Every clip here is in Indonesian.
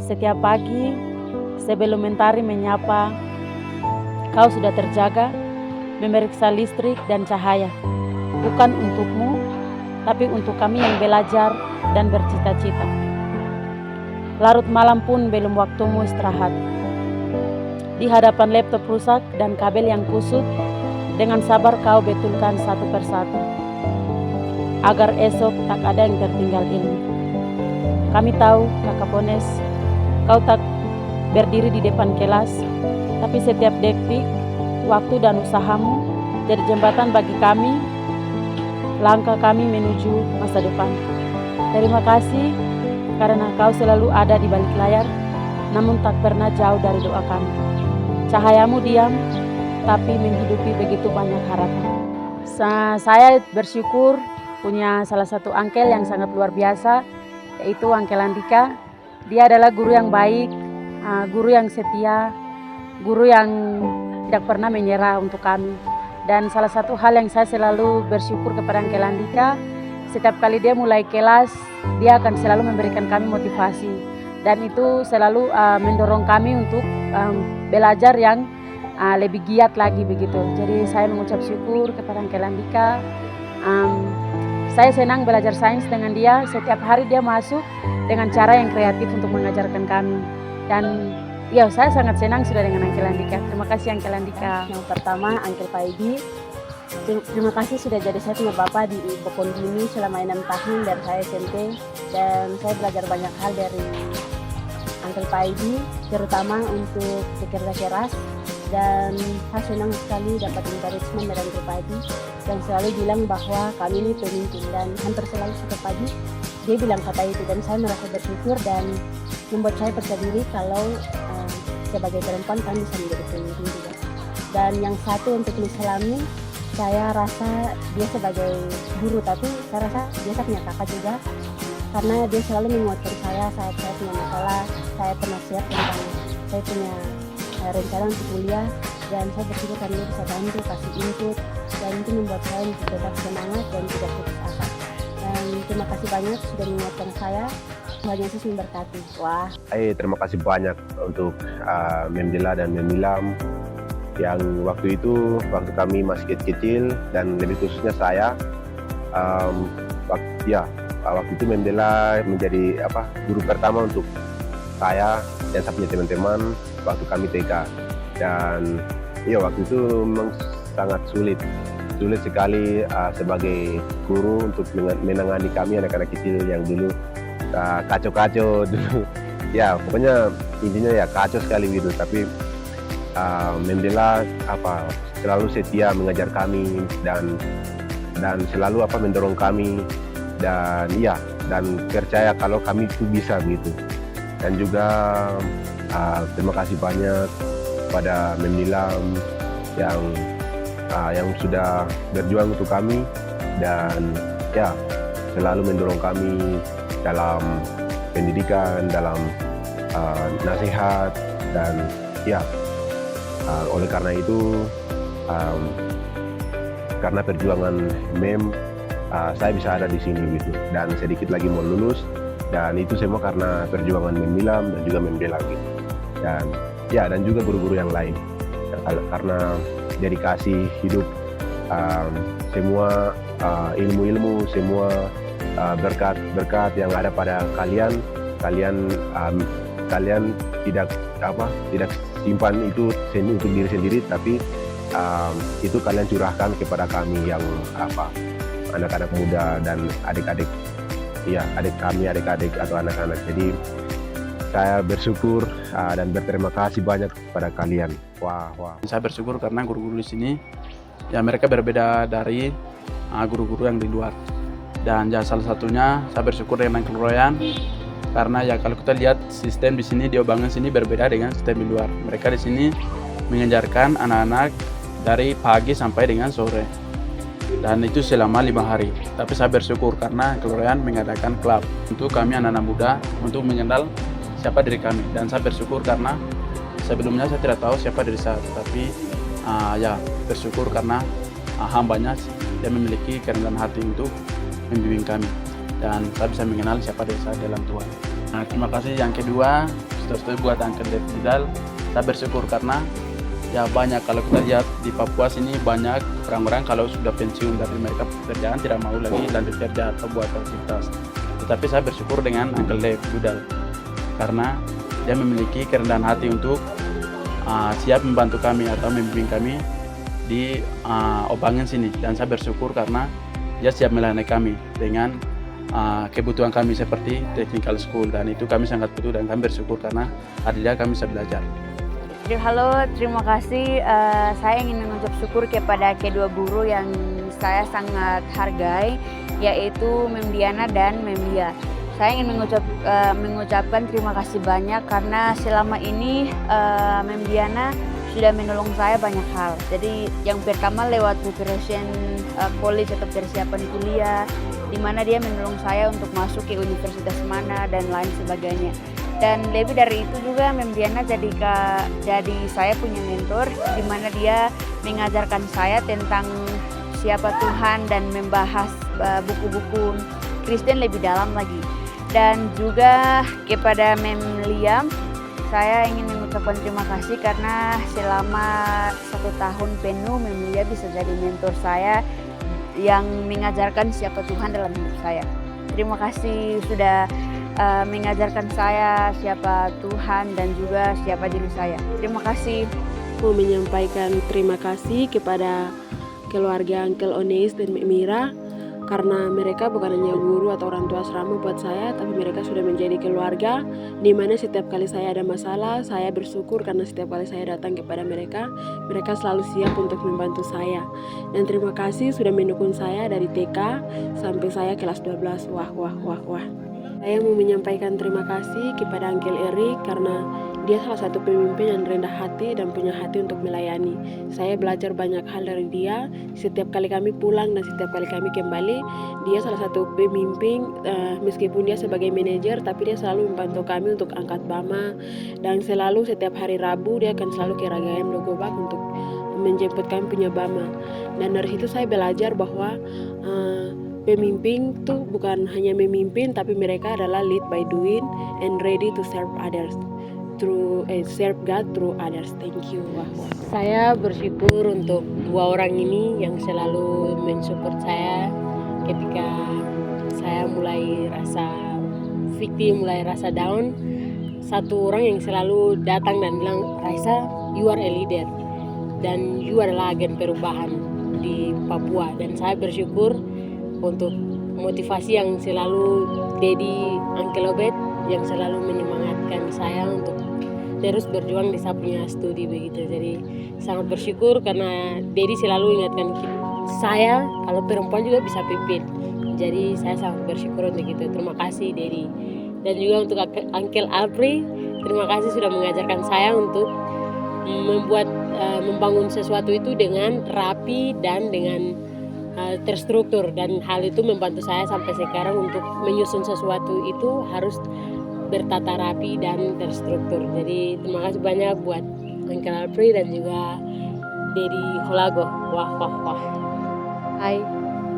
setiap pagi sebelum mentari menyapa, kau sudah terjaga, memeriksa listrik dan cahaya. Bukan untukmu, tapi untuk kami yang belajar dan bercita-cita. Larut malam pun belum waktumu istirahat. Di hadapan laptop rusak dan kabel yang kusut, dengan sabar kau betulkan satu persatu, agar esok tak ada yang tertinggal ilmu. Kami tahu, Kakak Pones, kau tak berdiri di depan kelas, tapi setiap detik, waktu dan usahamu jadi jembatan bagi kami, langkah kami menuju masa depan. Terima kasih karena kau selalu ada di balik layar, namun tak pernah jauh dari doa kami. Cahayamu diam, tapi menghidupi begitu banyak harapan. Saya bersyukur punya salah satu angkel yang sangat luar biasa, yaitu Angkel Andika. Dia adalah guru yang baik, guru yang setia, guru yang tidak pernah menyerah untuk kami. Dan salah satu hal yang saya selalu bersyukur kepada Angkel Andika, setiap kali dia mulai kelas, dia akan selalu memberikan kami motivasi. Dan itu selalu mendorong kami untuk belajar yang lebih giat lagi begitu. Jadi saya mengucap syukur kepada Angkel Andika. Saya senang belajar sains dengan dia. Setiap hari dia masuk dengan cara yang kreatif untuk mengajarkan kami. Dan ya, saya sangat senang sudah dengan Angkel Andika. Terima kasih Angkel Andika. Yang pertama, Angkel Paidi. Terima kasih sudah jadi saya punya bapak di Bokondini selama 6 tahun dari saya SMP. Dan saya belajar banyak hal dari Angkel Paidi, terutama untuk bekerja keras. Dan saya senang sekali dapat encouragement dari Angkel Paidi, dan selalu bilang bahwa kami ini pemimpin, dan hampir selalu setiap pagi dia bilang kata itu, dan saya merasa bersyukur dan membuat saya percaya diri kalau sebagai perempuan kami bisa menjadi pemimpin juga. Dan yang satu untuk Miss Helami, saya rasa dia sebagai guru, tapi saya rasa dia punya kakak juga, karena dia selalu menguatkan saya saat saya punya masalah. Saya pernah siap tentang saya punya rencana untuk kuliah, dan saya bersyukur karena dia bisa bantu, kasih input, dan itu membuat saya untuk tetap semangat dan tidak putus asa. Dan terima kasih banyak sudah menguatkan saya. Tuhan Yesus memberkati. Wah. Terima kasih banyak untuk Mem Dela dan Mem Nilam yang waktu kami masih kecil, dan lebih khususnya saya, waktu itu Mem Dela menjadi guru pertama untuk saya dan saya punya teman-teman waktu kami TK. Dan ya, waktu itu memang sangat sulit sekali sebagai guru untuk menangani kami anak-anak kecil yang dulu kacau-kacau dulu. Ya, pokoknya intinya ya kacau sekali gitu. Tapi Mem Dela selalu setia mengajar kami dan selalu mendorong kami, dan percaya kalau kami itu bisa gitu. Dan juga terima kasih banyak pada Mem Nilam yang sudah berjuang untuk kami, dan ya selalu mendorong kami dalam pendidikan, dalam nasihat, dan ya oleh karena itu karena perjuangan Mem, saya bisa ada di sini gitu, dan sedikit lagi mau lulus, dan itu semua karena perjuangan Mem Nilam dan juga Mem Dela gitu. Dan juga guru-guru yang lain, karena dedikasi hidup, semua ilmu-ilmu, semua berkat yang ada pada kalian tidak simpan itu untuk diri sendiri, tapi itu kalian curahkan kepada kami yang anak-anak muda dan adik-adik atau anak-anak. Jadi saya bersyukur dan berterima kasih banyak kepada kalian. Wah. Saya bersyukur karena guru-guru di sini ya mereka berbeda dari guru-guru yang di luar. Dan ya salah satunya saya bersyukur dengan Uncle Royan, karena ya kalau kita lihat sistem di sini di Obangen sini berbeda dengan sistem di luar. Mereka di sini mengajarkan anak-anak dari pagi sampai dengan sore, dan itu selama 5 hari. Tapi saya bersyukur karena Uncle Royan mengadakan klub untuk kami anak-anak muda untuk mengenal siapa diri kami. Dan saya bersyukur karena sebelumnya saya tidak tahu siapa diri saya, tetapi bersyukur karena hambanya dia memiliki kerendahan hati untuk membimbing kami, dan saya bisa mengenal siapa diri saya dalam Tuhan. Nah, terima kasih. Yang kedua, restu buat Uncle Lev Vidal. Saya bersyukur karena ya banyak, kalau kita lihat di Papua sini banyak orang-orang kalau sudah pensiun dari mereka pekerjaan tidak mau lagi lanjut kerja atau buat aktivitas. Tetapi saya bersyukur dengan Uncle Lev Vidal karena dia memiliki kerendahan hati untuk siap membantu kami atau membimbing kami di Obangen sini, dan saya bersyukur karena dia siap melayani kami dengan kebutuhan kami seperti technical school, dan itu kami sangat butuh dan kami bersyukur karena ada dia kami bisa belajar. Halo, terima kasih. Saya ingin mengucap syukur kepada kedua guru yang saya sangat hargai, yaitu Mem Diana dan Mem Lia. Saya ingin mengucapkan terima kasih banyak karena selama ini Mem Diana sudah menolong saya banyak hal. Jadi yang pertama lewat preparation college atau persiapan kuliah, di mana dia menolong saya untuk masuk ke universitas mana dan lain sebagainya. Dan lebih dari itu juga Mem Diana jadi saya punya mentor, di mana dia mengajarkan saya tentang siapa Tuhan dan membahas buku-buku Kristen lebih dalam lagi. Dan juga kepada Mem Lia, saya ingin mengucapkan terima kasih karena selama 1 tahun penuh Mem Lia bisa jadi mentor saya yang mengajarkan siapa Tuhan dalam hidup saya. Terima kasih sudah mengajarkan saya siapa Tuhan dan juga siapa diri saya. Terima kasih. Mau menyampaikan terima kasih kepada keluarga Uncle Oneis dan Mek Mira karena mereka bukan hanya guru atau orang tua asrama buat saya, tapi mereka sudah menjadi keluarga di mana setiap kali saya ada masalah, saya bersyukur karena setiap kali saya datang kepada mereka, mereka selalu siap untuk membantu saya. Dan terima kasih sudah mendukung saya dari TK sampai saya kelas 12. Wah. Saya mau menyampaikan terima kasih kepada Uncle Eric karena dia salah satu pemimpin yang rendah hati dan punya hati untuk melayani. Saya belajar banyak hal dari dia. Setiap kali kami pulang dan setiap kali kami kembali, dia salah satu pemimpin, meskipun dia sebagai manajer, tapi dia selalu membantu kami untuk angkat bama. Dan selalu setiap hari Rabu dia akan selalu ke Ragayam Logobak untuk menjemput kami punya bama. Dan dari situ saya belajar bahwa pemimpin tuh bukan hanya memimpin, tapi mereka adalah lead by doing and ready to serve others through serve God through others. Thank you. Saya bersyukur untuk dua orang ini yang selalu mensupport saya ketika saya mulai rasa victim, mulai rasa down. Satu orang yang selalu datang dan bilang, Raisa, you are a leader dan you adalah agen perubahan di Papua. Dan saya bersyukur untuk motivasi yang selalu Dedi Uncle Obed yang selalu menyemangatkan saya untuk terus berjuang di saya punya studi begitu. Jadi sangat bersyukur karena Dedi selalu ingatkan saya kalau perempuan juga bisa pimpin. Jadi saya sangat bersyukur untuk itu. Terima kasih Dedi. Dan juga untuk Uncle Alfred, terima kasih sudah mengajarkan saya untuk membangun sesuatu itu dengan rapi dan dengan terstruktur, dan hal itu membantu saya sampai sekarang untuk menyusun sesuatu itu harus bertata rapi dan terstruktur. Jadi terima kasih banyak buat Uncle Alfred dan juga Dedi Holago. Wah. Hai,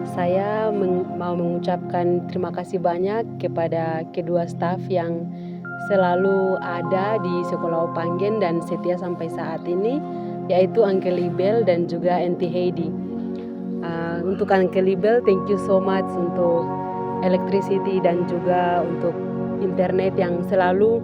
saya mau mengucapkan terima kasih banyak kepada kedua staf yang selalu ada di Sekolah Opangen dan setia sampai saat ini, yaitu Uncle Libel dan juga Auntie Heidi. Untuk Uncle Libel, thank you so much untuk electricity dan juga untuk internet yang selalu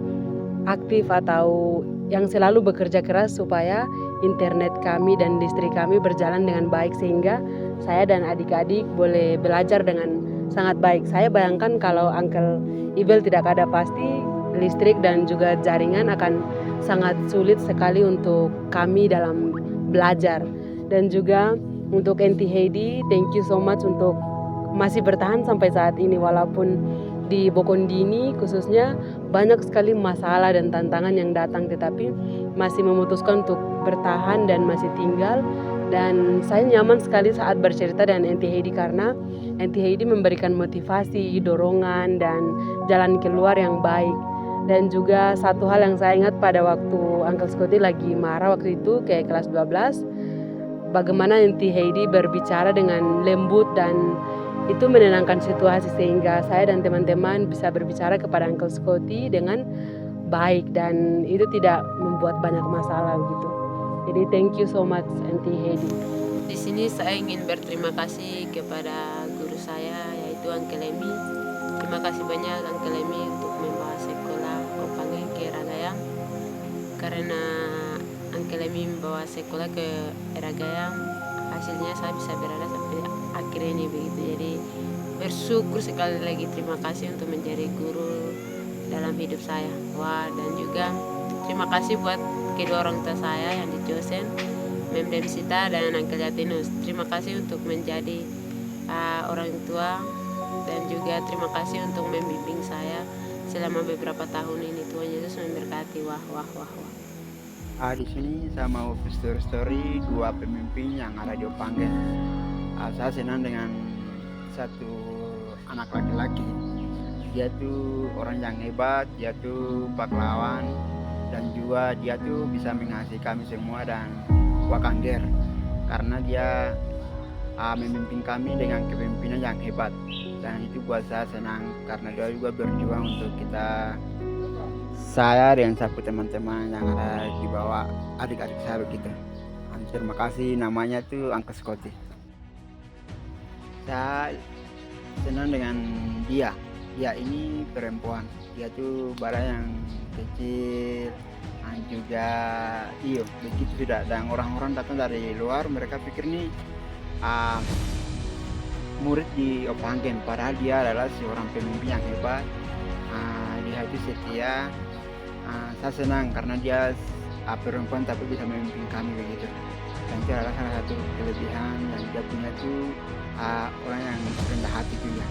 aktif atau yang selalu bekerja keras supaya internet kami dan listrik kami berjalan dengan baik sehingga saya dan adik-adik boleh belajar dengan sangat baik. Saya bayangkan kalau Uncle Ibel tidak ada, pasti listrik dan juga jaringan akan sangat sulit sekali untuk kami dalam belajar. Dan juga untuk Auntie Heidi, thank you so much untuk masih bertahan sampai saat ini walaupun di Bokondini khususnya banyak sekali masalah dan tantangan yang datang, tetapi masih memutuskan untuk bertahan dan masih tinggal. Dan saya nyaman sekali saat bercerita dengan Auntie Heidi karena Auntie Heidi memberikan motivasi, dorongan, dan jalan keluar yang baik. Dan juga satu hal yang saya ingat pada waktu Uncle Scotty lagi marah waktu itu ke kelas 12, bagaimana Auntie Heidi berbicara dengan lembut dan itu menenangkan situasi sehingga saya dan teman-teman bisa berbicara kepada Uncle Scotty dengan baik dan itu tidak membuat banyak masalah gitu. Jadi thank you so much Auntie Hedi. Di sini saya ingin berterima kasih kepada guru saya yaitu Uncle Emi. Terima kasih banyak Uncle Emi untuk membawa sekolah Opangen ke Ragayam. Karena Uncle Emi membawa sekolah ke Ragayam, hasilnya saya bisa berada sampai akhir ini begitu. Jadi bersyukur sekali lagi, terima kasih untuk menjadi guru dalam hidup saya. Wah, dan juga terima kasih buat kedua orang tua saya yang di Josen, Mem Demsita dan Uncle Yatinus. Terima kasih untuk menjadi orang tua dan juga terima kasih untuk membimbing saya selama beberapa tahun ini. Tuhan Yesus memberkati. Wah. Di sini saya mau story dua pemimpin yang ada di Opangen. Saya senang dengan satu anak laki-laki. Dia tuh orang yang hebat, dia tuh pahlawan, dan juga dia tuh bisa mengasihi kami semua dan Wakangger karena dia memimpin kami dengan kepemimpinan yang hebat, dan itu buat saya senang karena dia juga berjuang untuk kita, saya dan sahabat teman-teman yang ada di bawah adik-adik saya begitu. Terima kasih. Namanya tuh Uncle Scotty. Saya senang dengan dia ini perempuan, dia tuh barang yang kecil dan juga begitu sudah, dan orang-orang datang dari luar mereka pikir nih murid di Opangen, padahal dia adalah seorang pemimpin yang hebat. Dia itu setia. Saya senang karena dia perempuan tapi bisa memimpin kami begitu, dan itu adalah salah satu kelebihan yang dia punya tuh orang yang rendah hati juga,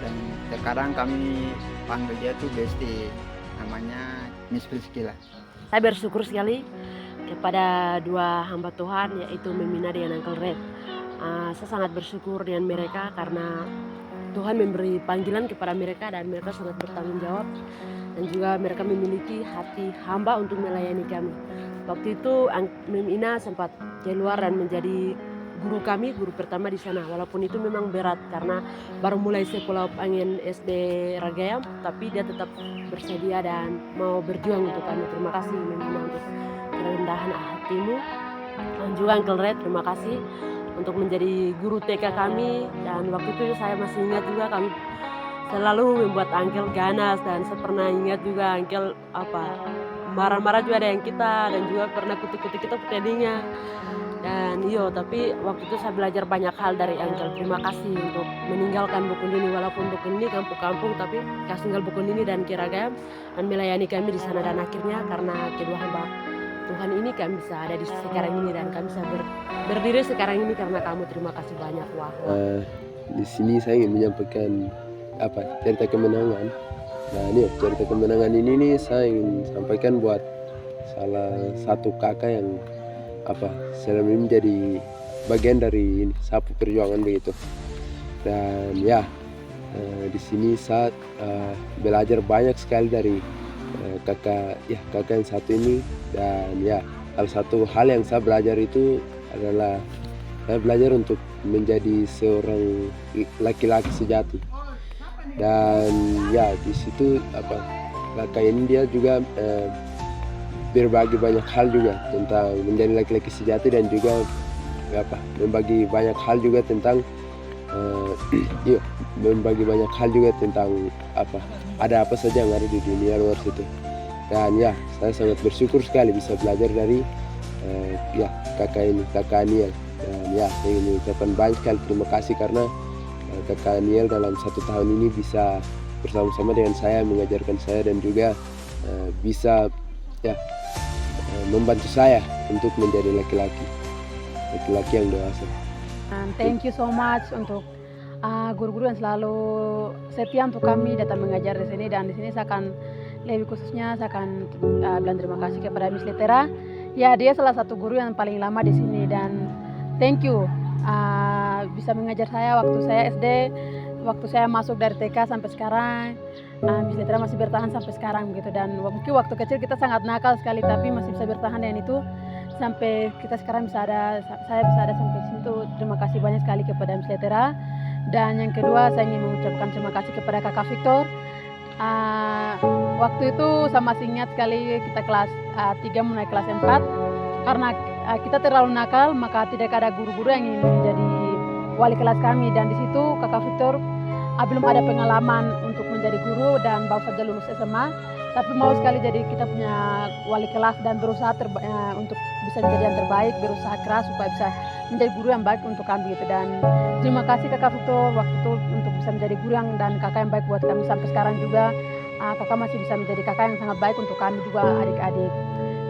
dan sekarang kami panggil dia tuh Besti, namanya Miss Priscilla. Saya bersyukur sekali kepada dua hamba Tuhan yaitu Memina dan Uncle Red. Saya sangat bersyukur dengan mereka karena Tuhan memberi panggilan kepada mereka dan mereka sangat bertanggung jawab, dan juga mereka memiliki hati hamba untuk melayani kami. Waktu itu Memina sempat keluar dan menjadi guru kami, guru pertama di sana. Walaupun itu memang berat karena baru mulai sekolah Opangen SD Ragayam, tapi dia tetap bersedia dan mau berjuang untuk kami. Terima kasih Memina untuk kerendahan hatimu, dan juga Uncle Red terima kasih untuk menjadi guru TK kami. Dan waktu itu saya masih ingat juga kami selalu membuat Uncle ganas, dan saya pernah ingat juga Uncle marah-marah juga dengan kita, dan juga pernah kutuk-kutuk kita petedinya. Dan tapi waktu itu saya belajar banyak hal dari Uncle. Terima kasih untuk meninggalkan Bukundini, walaupun Bukundini kampung-kampung, tapi kasih tinggal Bukundini dan Kiragayam dan melayani kami di sana. Dan akhirnya karena kedua hamba Tuhan ini kami bisa ada di sekarang ini, dan kami bisa berdiri sekarang ini karena kamu. Terima kasih banyak. Wah. Di sini saya ingin menyampaikan cerita kemenangan. Nah cerita kemenangan ini nih saya ingin sampaikan buat salah satu kakak yang selama ini menjadi bagian dari sapu perjuangan begitu. Dan di sini saya belajar banyak sekali dari kakak yang satu ini. Dan salah satu hal yang saya belajar itu adalah saya belajar untuk menjadi seorang laki-laki sejati. Dan di situ kakak ini dia juga berbagi banyak hal juga tentang menjadi laki-laki sejati, dan juga membagi banyak hal juga tentang membagi banyak hal juga tentang ada apa saja yang ada di dunia luar situ. Dan saya sangat bersyukur sekali bisa belajar dari kakak Aniel. Dan saya ingin mengucapkan banyak sekali terima kasih karena kakak Aniel dalam 1 tahun ini bisa bersama-sama dengan saya mengajarkan saya, dan juga bisa membantu saya untuk menjadi laki-laki yang dewasa. Thank you so much untuk guru-guru yang selalu setia untuk kami datang mengajar di sini. Dan di sini saya akan lebih khususnya saya akan bilang terima kasih kepada Miss Letera. Dia salah satu guru yang paling lama di sini, dan thank you bisa mengajar saya waktu saya SD, waktu saya masuk dari TK sampai sekarang. Miss Letera masih bertahan sampai sekarang begitu. Dan mungkin waktu kecil kita sangat nakal sekali, tapi masih bisa bertahan dengan itu sampai kita sekarang saya bisa ada sampai situ. Terima kasih banyak sekali kepada Miss Letera. Dan yang kedua saya ingin mengucapkan terima kasih kepada kakak Victor. waktu itu saya masih ingat sekali kita kelas 3 mulai kelas 4 karena kita terlalu nakal maka tidak ada guru-guru yang ingin menjadi wali kelas kami dan di situ Kakak Victor belum ada pengalaman untuk menjadi guru dan baru saja lulus SMA tapi mau sekali jadi kita punya wali kelas dan berusaha untuk bisa menjadi yang terbaik, berusaha keras supaya bisa menjadi guru yang baik untuk kami gitu. Dan terima kasih Kakak Victor waktu itu untuk bisa menjadi guru dan kakak yang baik buat kami sampai sekarang juga. Kakak masih bisa menjadi kakak yang sangat baik untuk kami juga adik-adik.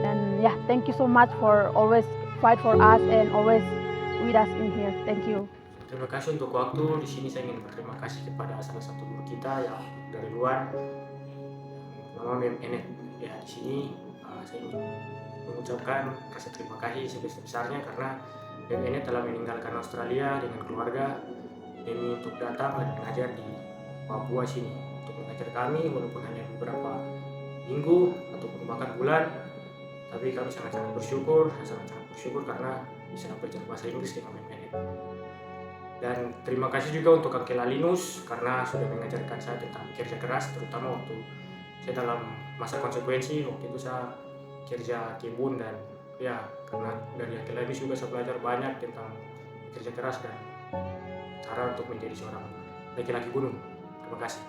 Dan ya, thank you so much for always fight for us and always with us in here. Thank you. Terima kasih untuk waktu. Di sini saya ingin berterima kasih kepada salah satu guru kita yang dari luar, nama Mem Enet. Ya, di sini saya ingin mengucapkan rasa terima kasih sebesar-besarnya karena Mem Enet telah meninggalkan Australia dengan keluarga demi untuk datang dan mengajar di Papua sini untuk mengajar kami walaupun hanya beberapa minggu ataupun bahkan bulan. Tapi kami sangat-sangat bersyukur karena bisa belajar bahasa Inggris dengan Mem Enet. Dan terima kasih juga untuk Uncle Alinus karena sudah mengajarkan saya tentang kerja keras, terutama waktu saya dalam masa konsekuensi. Waktu itu saya kerja kebun dan ya karena dari Uncle Alinus juga saya belajar banyak tentang kerja keras dan cara untuk menjadi seorang laki-laki gunung. Terima kasih.